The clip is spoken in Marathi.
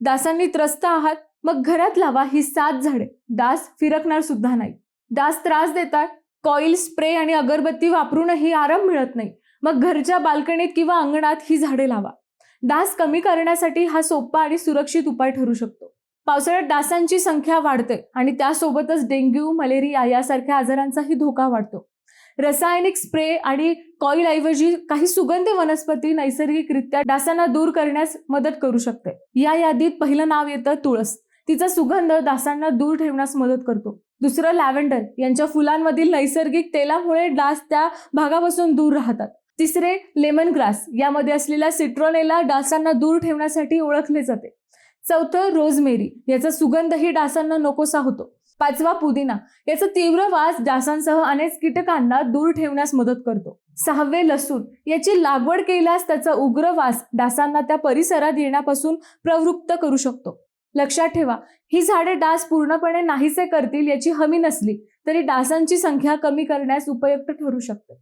डासांनी त्रस्त आहात, मग घरात लावा ही 7 झाडे. डास फिरकणार सुद्धा नाही. डास त्रास देतात, कॉईल, स्प्रे आणि अगरबत्ती वापरूनही आराम मिळत नाही, मग घरच्या बाल्कनीत किंवा अंगणात ही झाडे लावा. डास कमी करण्यासाठी हा सोपा आणि सुरक्षित उपाय ठरू शकतो. पावसाळ्यात डासांची संख्या वाढते आणि त्यासोबतच डेंग्यू, मलेरिया यासारख्या आजारांचाही धोका वाढतो. रासायनिक स्प्रे आणि कॉईल ऐवजी काही सुगंधी वनस्पती नैसर्गिकरित्या डासांना दूर करण्यास मदत करू शकते. या यादीत पहिलं नाव येतं तुळस. तिचा सुगंध डासांना दूर ठेवण्यास मदत करतो. दुसरं लॅव्हेंडर. यांच्या फुलांमधील नैसर्गिक तेलामुळे डास त्या भागापासून दूर राहतात. तिसरे लेमन ग्रास. यामध्ये असलेला सिट्रोनेला डासांना दूर ठेवण्यासाठी ओळखले जाते. चौथं रोजमेरी. याचा सुगंधही डासांना नकोसा होतो. पाचवा पुदिना. याचा तीव्र वास डासांसह अनेक कीटकांना दूर ठेवण्यास मदत करतो. सहावे लसूण. याची लागवड केल्यास त्याचा उग्र वास डासांना त्या परिसरात येण्यापासून प्रवृत्त करू शकतो. लक्षात ठेवा, ही झाडे डास पूर्णपणे नाहीसे करतील याची हमी नसली तरी डासांची संख्या कमी करण्यास उपयुक्त ठरू शकते.